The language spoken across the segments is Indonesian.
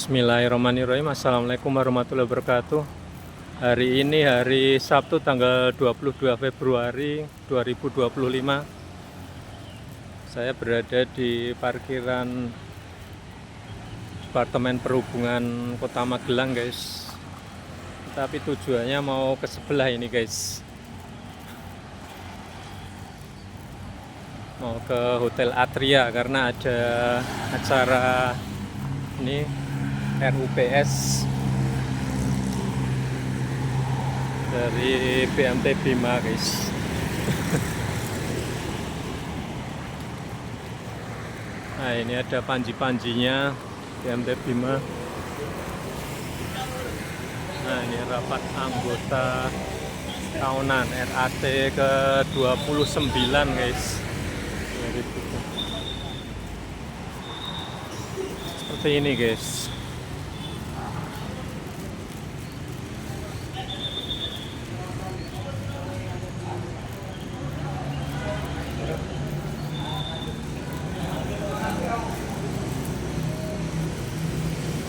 Bismillahirrahmanirrahim. Assalamualaikum warahmatullahi wabarakatuh. Hari ini hari Sabtu tanggal 22 Februari 2025. Saya berada di parkiran Departemen Perhubungan Kota Magelang, guys. Tapi tujuannya mau ke sebelah ini, guys. Mau ke Hotel Atria karena ada acara ini RUPS dari BMT Bima, guys. Nah, ini ada panji-panjinya BMT Bima. Nah, ini rapat anggota tahunan RAT ke-29, guys. Seperti ini, guys.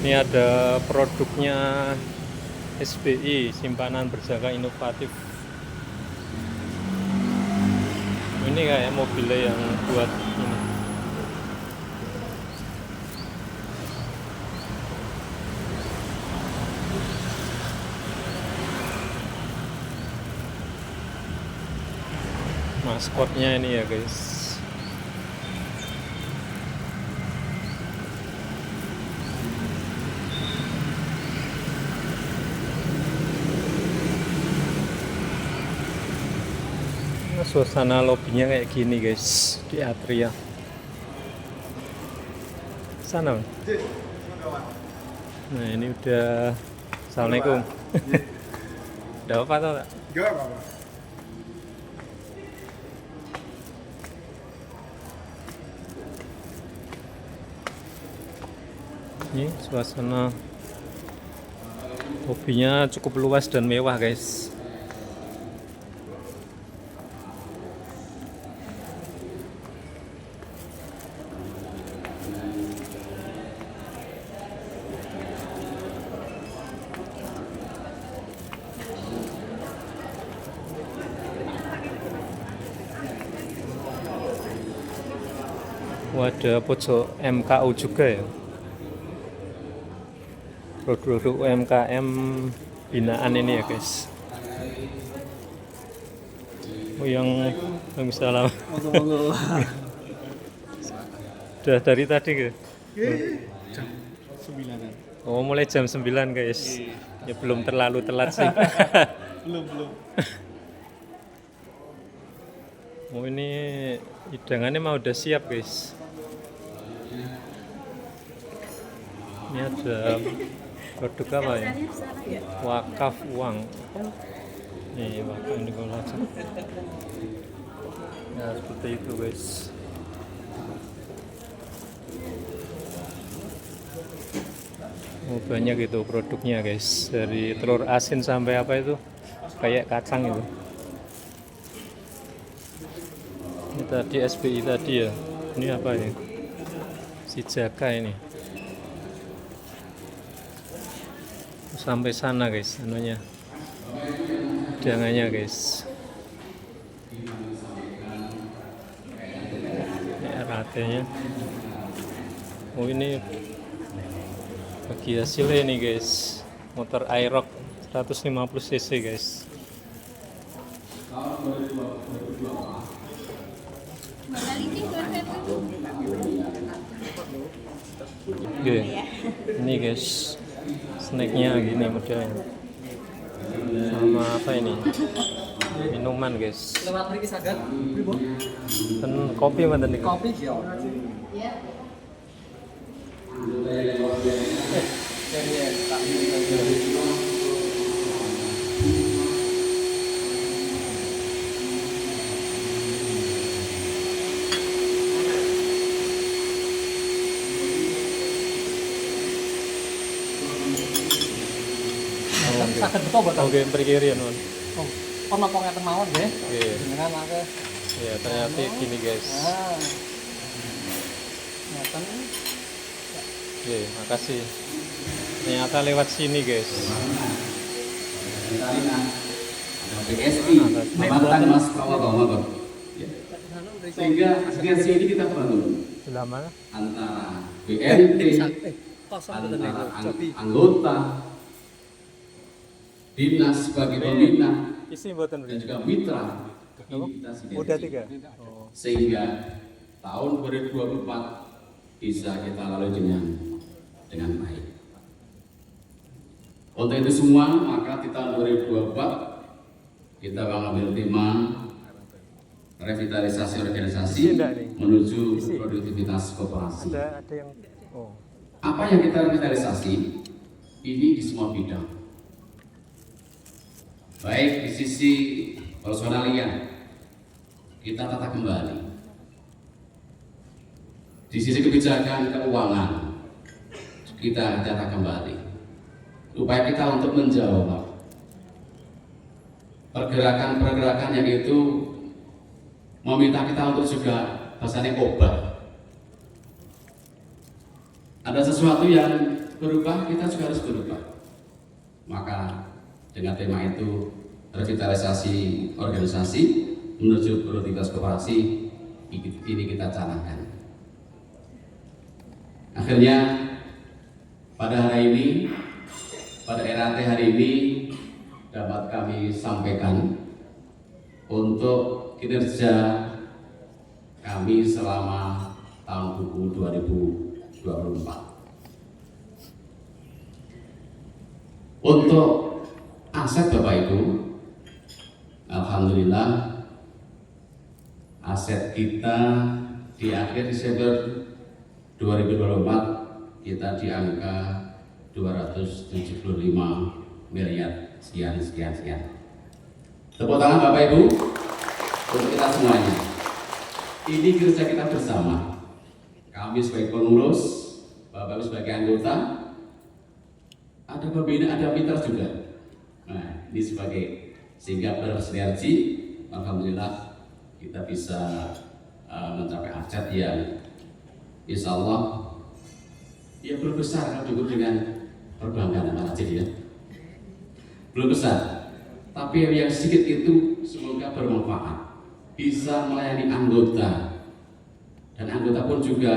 Ini ada produknya SBI, simpanan berjangka inovatif. Ini kayak mobilnya yang buat ini. Maskotnya ini ya, guys. Suasana lobbynya kayak gini, guys, di Atria. Sana. Nah, ini udah. Assalamualaikum. Udah apa tau tak? Enggak apa-apa. Ini suasana lobbynya cukup luas dan mewah, guys. Ada pojok MKU juga ya, produk UMKM binaan ini ya, guys. Oh, yang salah. Udah dari tadi ke? Jam 9-an. Oh, mulai jam 9, guys. Ya belum terlalu telat sih. Belum. Oh, ini hidangannya mau udah siap, guys. Ini ada produk apa ya? Wakaf uang. Nih, wakaf ini kalau aja. Ya, seperti itu, guys. Oh, banyak itu produknya, guys. Dari telur asin sampai apa itu? Kayak kacang itu. Ini tadi SBI tadi ya. Ini apa ya? Si Jaka ini. Sampai sana, guys, anunya. Hidangannya, guys. Ini RAT-nya. Oh, ini bagi hasilnya nih, guys. Motor Aerox 150 cc, guys. Oke, ini, guys, snacknya gini modelnya. Sama apa ini? Minuman, guys. Dan kopi mana nih? Kopi ya. Sakit betul betul. Oke, perkiri ya, non. Oh, ono kok ngeten mawon nggih. Iya. Jenengan mangke. Ya, ternyata gini, guys. Ah. Ngeten. Oke, makasih. Ternyata lewat sini guys. BSI, mantan Mas Kawal. Sehingga sinergi ini kita bangun Sebelah mana? antara BNT, antara anggota, dinas sebagai pembina, Isi buatan dan juga mitra. Ini kita Udah sinergi. 3. Oh. Sehingga tahun 2024 bisa kita lalui dengan baik. Untuk itu semua, maka di tahun 2024 kita mengambil tema revitalisasi organisasi menuju produktivitas koperasi. Ada yang Apa yang kita revitalisasi? Ini di semua bidang. Baik di sisi personalia, kita tata kembali. Di sisi kebijakan keuangan, kita tata kembali. Upaya kita untuk menjawab pergerakan-pergerakan yang itu meminta kita untuk juga bahasanya obat. Ada sesuatu yang berubah, kita juga harus berubah. Maka dengan tema itu, revitalisasi organisasi menuju produktivitas koperasi, ini kita canangkan. Akhirnya pada hari ini, pada era hari ini dapat kami sampaikan untuk kinerja kami selama tahun buku 2024. Untuk aset Bapak Ibu, alhamdulillah aset kita di akhir Desember 2024 kita di angka 275 miliar sekian. Tepuk tangan Bapak Ibu untuk kita semuanya. Ini kerja kita bersama. Kami sebagai pengurus, Bapak Ibu sebagai anggota, ada pembina, ada mitra juga. Nah, ini sebagai sehingga bersinergi, alhamdulillah kita bisa mencapai aset yang insya Allah ya belum besar kalau diukur dengan perbankan apa aja dia. Belum besar, tapi yang sedikit itu semoga bermanfaat, bisa melayani anggota, dan anggota pun juga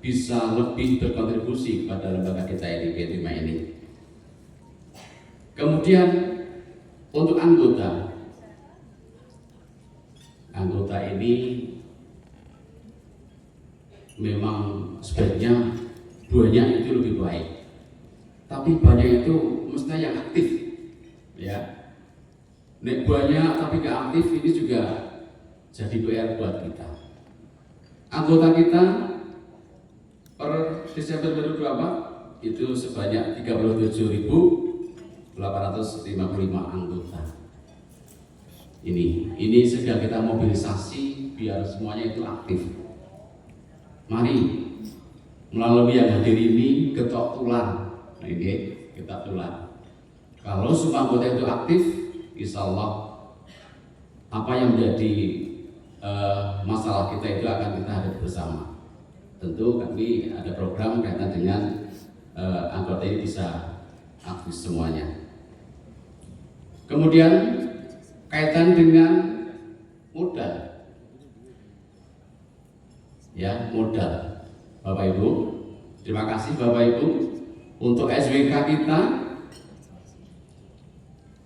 bisa lebih berkontribusi kepada lembaga kita di P5 ini. Kemudian untuk anggota ini memang sebaiknya banyak itu lebih baik, tapi banyak itu mestinya yang aktif, ya. Nek banyak tapi gak aktif, ini juga jadi PR buat kita. Anggota kita per Desember 2024 itu sebanyak 37.855 anggota. Ini sedang kita mobilisasi biar semuanya itu aktif. Mari melalui yang hadir ini ketok tulang, kita tulang. Kalau semua anggota itu aktif, insya Allah apa yang menjadi masalah kita itu akan kita hadapi bersama. Tentu kami ada program kaitan dengan anggota ini bisa aktif semuanya. Kemudian kaitan dengan modal, ya modal, Bapak Ibu. Terima kasih Bapak Ibu untuk SWK kita,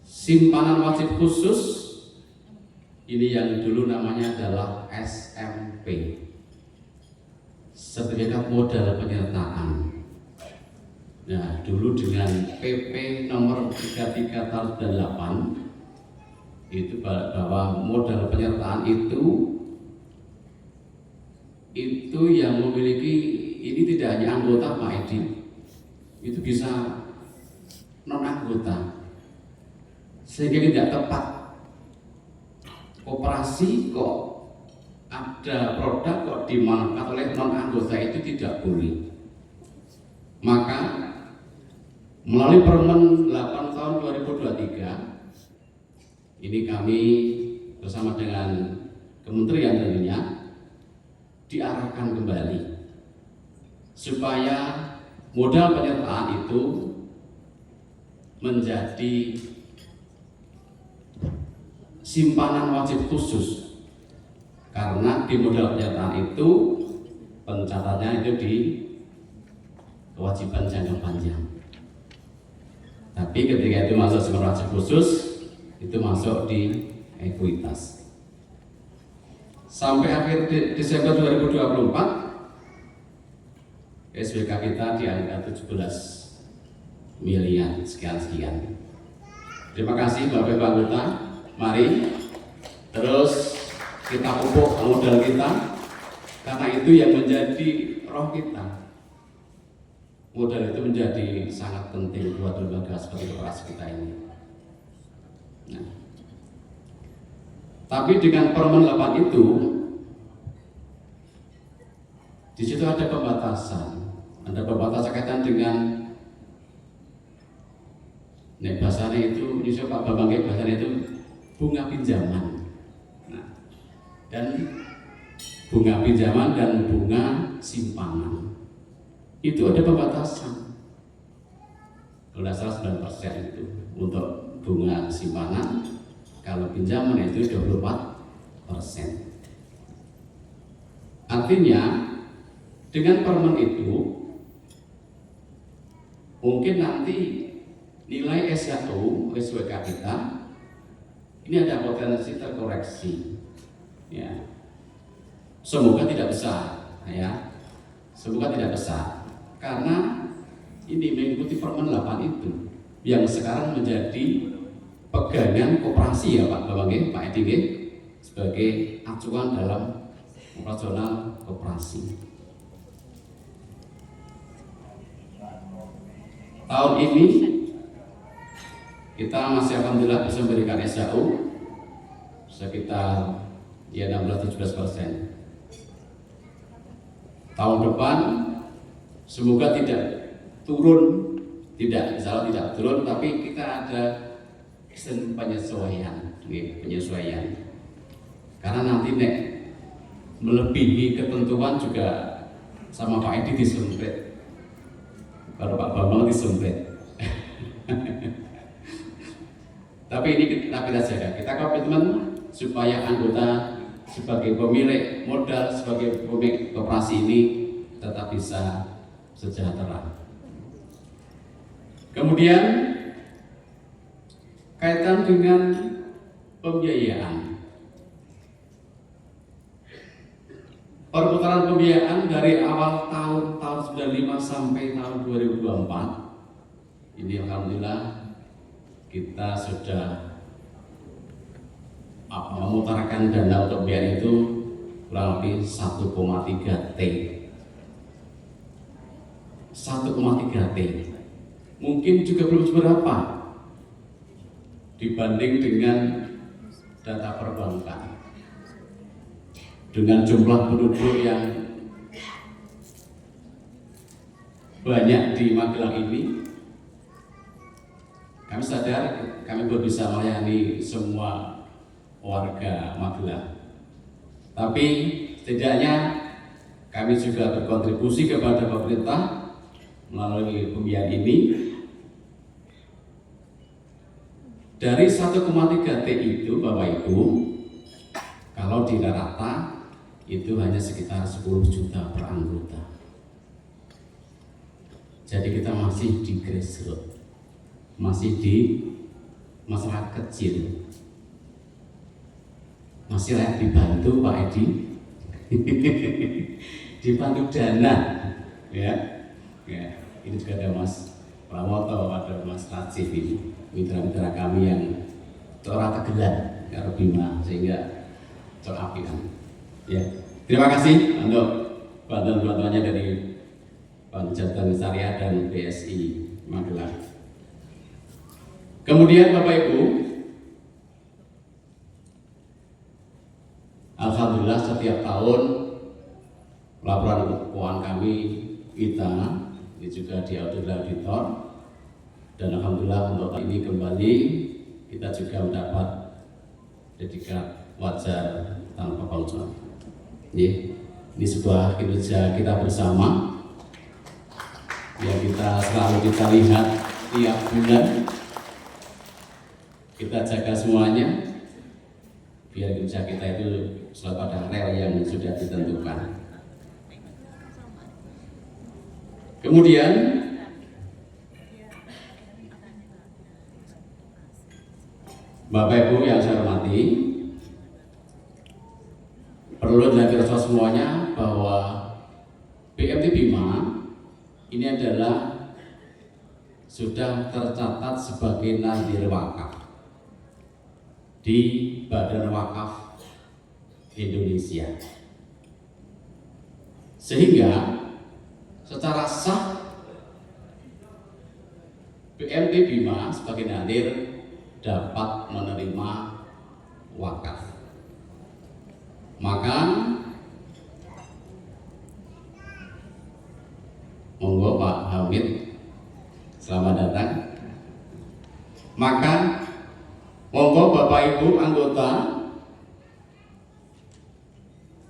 simpanan wajib khusus ini yang dulu namanya adalah SMP, sertifikat modal penyertaan. Nah, dulu dengan PP nomor 33 tahun 98 itu bahwa modal penyertaan itu yang memiliki ini tidak hanya anggota Pak Edi, itu bisa non anggota, sehingga tidak tepat. Koperasi kok ada produk kok dimanfaatkan oleh non anggota, itu tidak boleh. Maka melalui Permen 8 tahun 2023 ini kami bersama dengan kementerian tentunya diarahkan kembali supaya modal penyertaan itu menjadi simpanan wajib khusus, karena di modal penyertaan itu pencatatannya itu di kewajiban jangka panjang. Tapi ketika itu masuk simpanan wajib khusus, itu masuk di ekuitas. Sampai akhir Desember 2024, SBK kita di angka 17 miliar sekian-sekian. Terima kasih Bapak Ibu anggota. Mari terus kita pupuk modal kita, karena itu yang menjadi roh kita. Modal itu menjadi sangat penting buat lembaga seperti koperasi kita ini. Nah, tapi dengan Permen 8 itu, di situ ada pembatasan. Ada pembatasan kaitan dengan bahasanya itu, Yusuf Pak Bambang bahasanya itu bunga pinjaman. Nah, dan bunga pinjaman dan bunga simpanan itu ada pembatasan. Kalau tidak salah 9% itu untuk bunga simpanan, kalau pinjaman itu 24%. Artinya dengan permen itu mungkin nanti nilai SKU SWK kita ini ada potensi terkoreksi, ya. Semoga tidak besar, ya. Semoga tidak besar, karena ini mengikuti Permen 8 itu yang sekarang menjadi pegangan koperasi, ya Pak Bambang, Pak Edi, sebagai acuan dalam operasional koperasi. Tahun ini kita masih alhamdulillah bisa memberikan SKU sekitar 16-17%. Tahun depan semoga tidak turun, insya Allah tidak turun, tapi kita ada penyesuaian, karena nanti melebihi ketentuan juga sama Pak Edi disemprit, kalau Pak Bambang disemprit. Tapi ini kita jaga, kita komitmen supaya anggota sebagai pemilik modal, sebagai pemilik koperasi ini tetap bisa sejahtera. Kemudian kaitan dengan pembiayaan, perputaran pembiayaan dari awal tahun 95 sampai tahun 2024 ini alhamdulillah kita sudah memutarkan dana untuk pembiayaan itu kurang lebih 1,3 T. 1,3 T. Mungkin juga belum seberapa dibanding dengan data perbankan. Dengan jumlah penduduk yang banyak di Magelang ini, kami sadar kami belum bisa melayani semua warga Magelang. Tapi setidaknya kami juga berkontribusi kepada pemerintah melalui pembiayaan ini. Dari 1,3 T itu Bapak Ibu, kalau di rata itu hanya sekitar 10 juta per anggota. Jadi kita masih di grassroots, masih di masyarakat kecil, masih layak dibantu Pak Edi, dibantu dana, ya. Ini juga ada Mas Pramoto, ada Mas Rajif, ini mitra-mitra kami yang tora tegelan karo Bima, sehingga terapikan. Ya, terima kasih untuk bantuan-bantuannya dari Banjartan Syariah dan BSI Magelang. Kemudian Bapak Ibu, alhamdulillah setiap tahun laporan keuangan kami kita ini juga diaudit auditor, dan alhamdulillah untuk ini kembali kita juga mendapat predikat wajar tanpa panggilan. Ini sebuah kinerja kita bersama yang kita selalu lihat tiap bulan kita jaga semuanya biar kerja kita itu selalu pada rel yang sudah ditentukan. Kemudian Bapak Ibu yang saya hormati, perlu dilakukan semuanya bahwa BMT Bima ini adalah sudah tercatat sebagai nadir wakaf di Badan Wakaf Indonesia, sehingga secara sah BMT Bima sebagai nadir dapat menerima wakaf. Maka monggo Pak Hamid, selamat datang. Maka monggo Bapak Ibu anggota,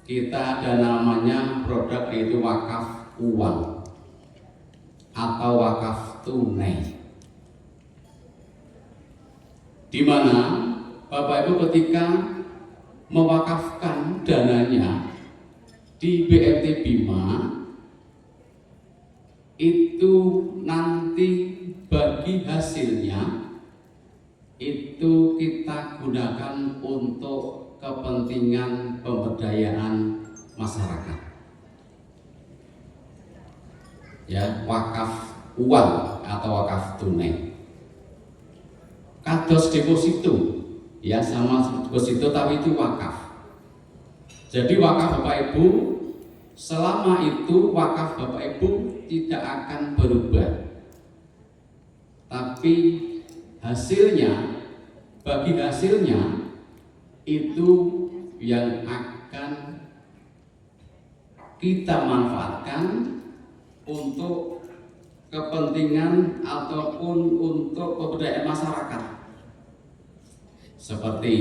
kita ada namanya produk yaitu wakaf uang atau wakaf tunai, di mana Bapak Ibu ketika mewakafkan dananya di BMT Bima itu nanti bagi hasilnya itu kita gunakan untuk kepentingan pemberdayaan masyarakat. Ya, wakaf uang atau wakaf tunai. Kados deposito, ya sama deposito tapi itu wakaf. Jadi wakaf Bapak Ibu, selama itu wakaf Bapak Ibu tidak akan berubah. Tapi hasilnya, bagi hasilnya itu yang akan kita manfaatkan untuk kepentingan ataupun untuk pemberdayaan masyarakat, seperti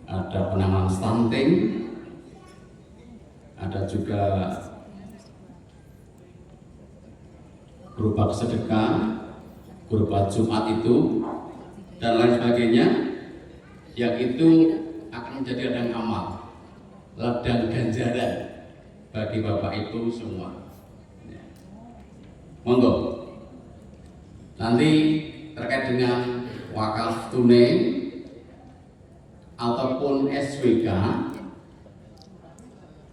ada penanganan stunting, ada juga berupa sedekah, berupa Jumat itu dan lain sebagainya, yang itu akan menjadi ladang amal, ladang ganjaran bagi Bapak Ibu semua. Monggo. Nanti terkait dengan wakaf tunai ataupun SWK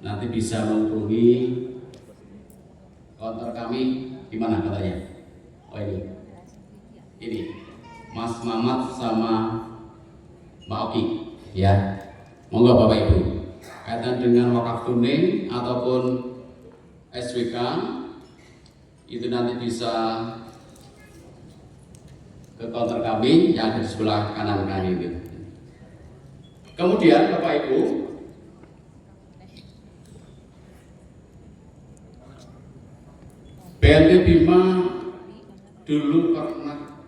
nanti bisa menghubungi konter kami di mana katanya? Oh ini Mas Mamat sama Mbak Oki, ya. Monggo Bapak Ibu, kaitan dengan wakaf tunai ataupun SWK itu nanti bisa ke konter kami yang ada di sebelah kanan kami itu. Kemudian Bapak Ibu, BMT Bima dulu pernah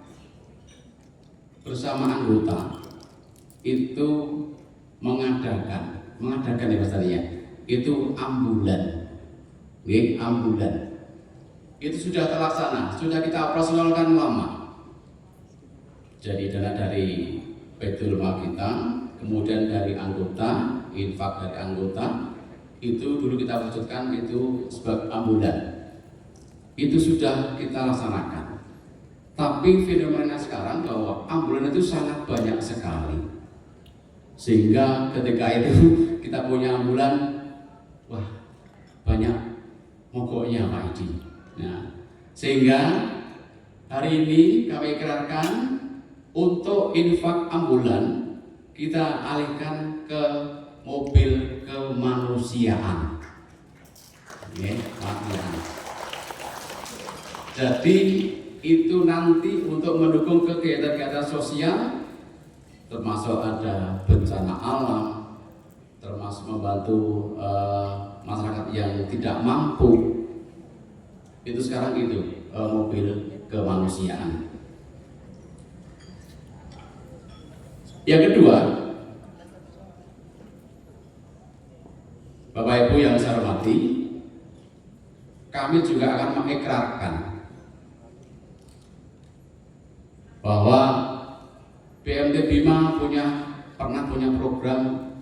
bersama anggota itu mengadakan ya Mas Tani ya, itu ambulan, ambulan. Itu sudah terlaksana, sudah kita operasionalkan lama. Jadi dana dari Baitul Mal kita, kemudian dari anggota, infak dari anggota, itu dulu kita wujudkan itu sebagai ambulan. Itu sudah kita laksanakan. Tapi fenomena sekarang bahwa ambulan itu sangat banyak sekali, sehingga ketika itu kita punya ambulan, wah banyak mogoknya Pak Idi. Nah, sehingga hari ini kami ikrarkan untuk infak ambulan kita alihkan ke mobil kemanusiaan. Jadi itu nanti untuk mendukung kegiatan-kegiatan sosial, termasuk ada bencana alam, termasuk membantu masyarakat yang tidak mampu. Itu sekarang itu mobil kemanusiaan. Yang kedua, Bapak Ibu yang saya hormati, kami juga akan mengikrarkan bahwa BMT Bima pernah punya program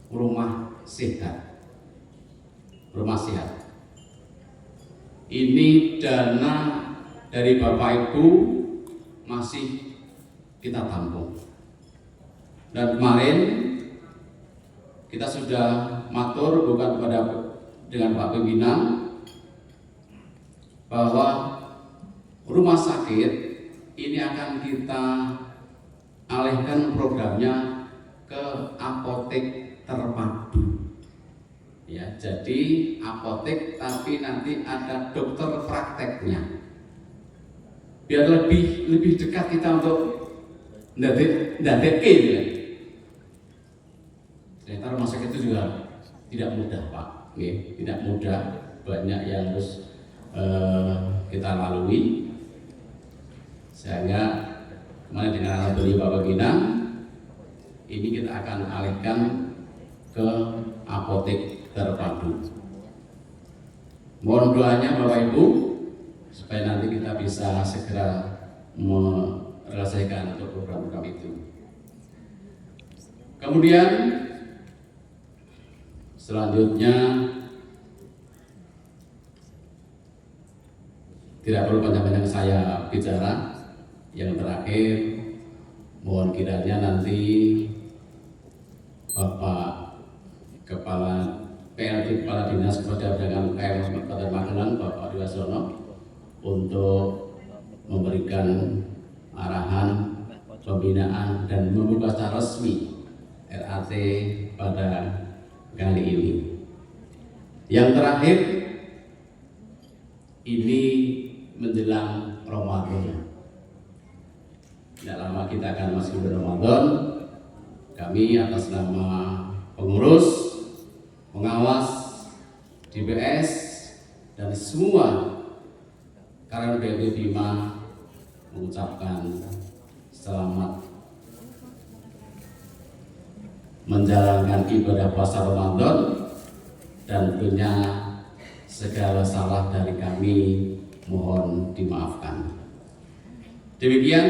rumah sehat. Rumah sehat. Ini dana dari Bapak Ibu masih kita tampung. Dan kemarin kita sudah matur bukan dengan Pak Pimpinan bahwa rumah sakit ini akan kita alihkan programnya ke apotek terpadu. Ya, jadi apotek tapi nanti ada dokter prakteknya. Biar lebih dekat kita untuk ndadeke ya. Ternyata rumah sakit itu juga tidak mudah, Pak. Tidak mudah, banyak yang harus kita lalui. Sehingga kemarin dengan anak beliau Bapak Ginang, ini kita akan alihkan ke apotek terpadu. Mohon doanya Bapak Ibu supaya nanti kita bisa segera menyelesaikan untuk program-program itu. Kemudian selanjutnya tidak perlu panjang-panjang saya bicara. Yang terakhir, mohon kiranya nanti Bapak Kepala PLT Kepala Dinas Kependidikan Kabupaten Magelang, Bapak Diwasono, untuk memberikan arahan pembinaan dan membuka secara resmi RAT pada kali ini. Yang terakhir, ini menjelang Ramadan. Tidak lama kita akan masuk ke Ramadan. Kami atas nama pengurus, pengawas, DBS, dan semua karena BMT Bima mengucapkan selamat menjalankan ibadah puasa Ramadan, dan tentunya segala salah dari kami mohon dimaafkan. Demikian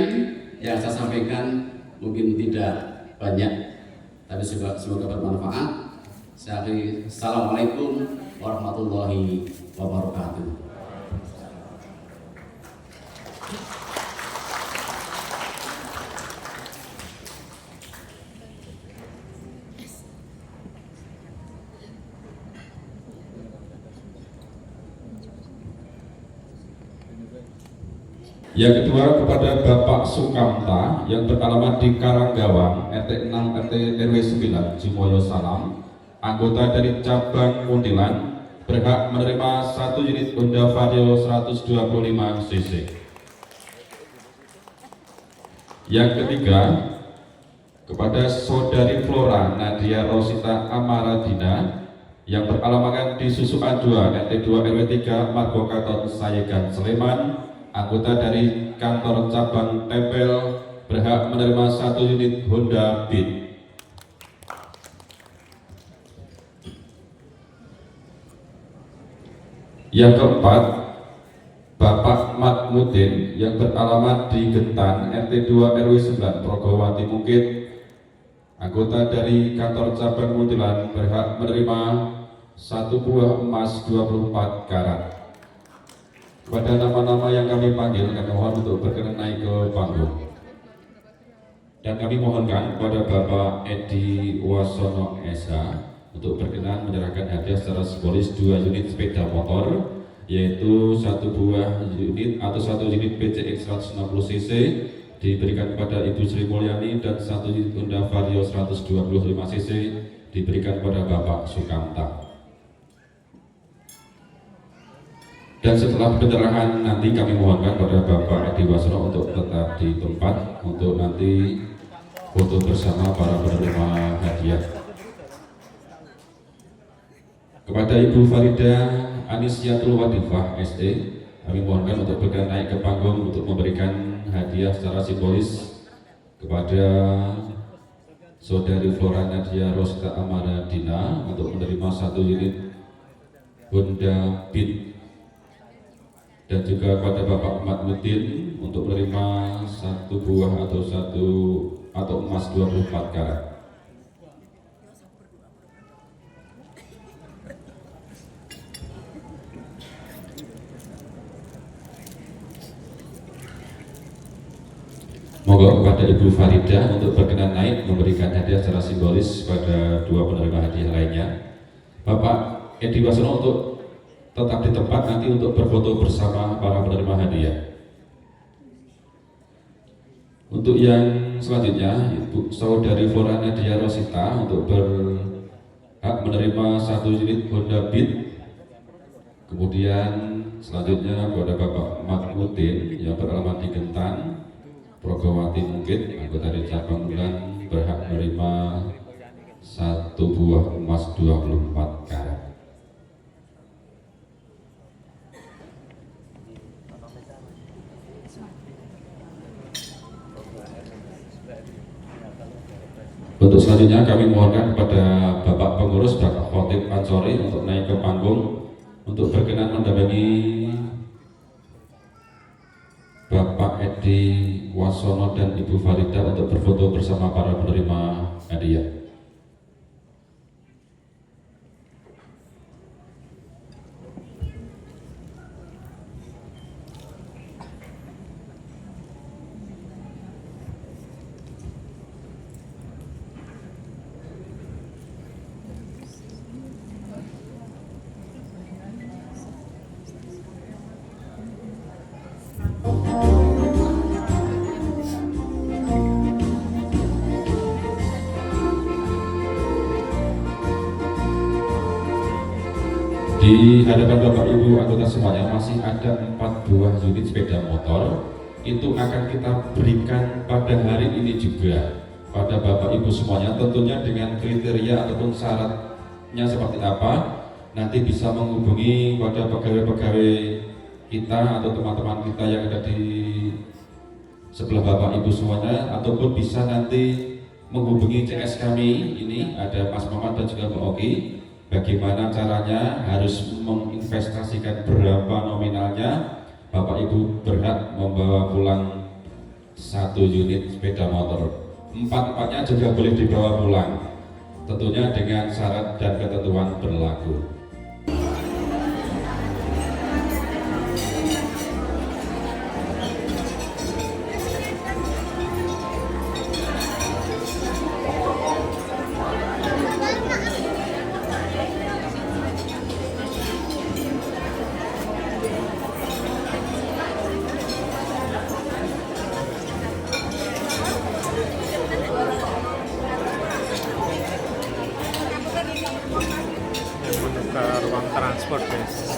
yang saya sampaikan, mungkin tidak banyak, tapi semoga bermanfaat. Assalamualaikum warahmatullahi wabarakatuh. Yang kedua kepada Bapak Sukamta yang beralamat di Karanggawang, RT 6 RT RW 9 Cimoyo Salam, anggota dari cabang Muntilan, berhak menerima 1 unit Honda Vario 125 cc. Yang ketiga kepada Saudari Flora Nadia Rosita Amaradina yang beralamatkan di Susukan 2 RT 2 RW 3 Margo Katon Sayegan Sleman, anggota dari kantor cabang Tempel, berhak menerima 1 unit Honda Beat. Yang keempat, Bapak Matmudin yang beralamat di Gentan RT 2 RW 9 Progowati Mukit, anggota dari kantor cabang Muntilan, berhak menerima 1 buah emas 24 karat. Kepada nama-nama yang kami panggil, kami mohon untuk berkenan naik ke panggung. Dan kami mohonkan kepada Bapak Edi Wasono SH untuk berkenan menyerahkan hadiah secara simbolis 2 unit sepeda motor, yaitu 1 buah unit atau 1 unit PCX 160 cc diberikan kepada Ibu Sri Mulyani, dan 1 unit Honda Vario 125 cc diberikan kepada Bapak Sukamta. Dan setelah penyerahan nanti kami mohonkan kepada Bapak Edi Wasono untuk tetap di tempat untuk nanti foto bersama para penerima hadiah. Kepada Ibu Farida Anisyatul Wadifah SE, kami mohonkan untuk berkenan naik ke panggung untuk memberikan hadiah secara simbolis kepada Saudari Flora Nadia Rosita Amaradina untuk menerima 1 unit Honda Beat. dan juga kepada Bapak Matmudin untuk menerima 1 buah atau emas 24 karat. Monggo kepada Ibu Farida untuk berkenan naik memberikan hadiah secara simbolis pada 2 penerima hadiah lainnya. Bapak Edi Wasono untuk tetap di tempat nanti untuk berfoto bersama para penerima hadiah. Untuk yang selanjutnya, Ibu Saudari Flora Nadia Rosita untuk berhak menerima 1 unit Honda Beat. Kemudian selanjutnya kepada Bapak Matmudin yang beralamat di Gentan, Progowati Mungkit, anggota dari cabang bulan, berhak menerima 1 buah emas 24 karat. Untuk selanjutnya kami mohonkan kepada Bapak Pengurus Bapak Khotib Ansori untuk naik ke panggung untuk berkenan mendampingi Bapak Edi Wasono dan Ibu Farida untuk berfoto bersama para penerima hadiah. Di hadapan Bapak Ibu anggota semuanya masih ada 4 buah unit sepeda motor. Itu akan kita berikan pada hari ini juga pada Bapak Ibu semuanya, tentunya dengan kriteria ataupun syaratnya seperti apa. Nanti bisa menghubungi pada pegawai-pegawai kita atau teman-teman kita yang ada di sebelah Bapak Ibu semuanya, ataupun bisa nanti menghubungi CS kami. Ini ada Mas Muhammad dan juga Mbak Oki. Bagaimana caranya, harus menginvestasikan berapa nominalnya, Bapak Ibu berhak membawa pulang 1 unit sepeda motor. 4-empatnya juga boleh dibawa pulang, tentunya dengan syarat dan ketentuan berlaku. Ke ruang transport, guys.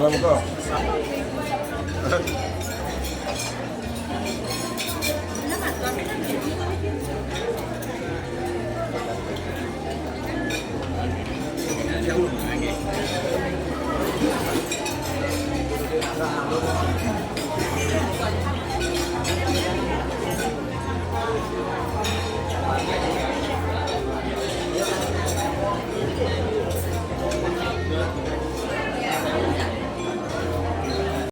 Salam kok.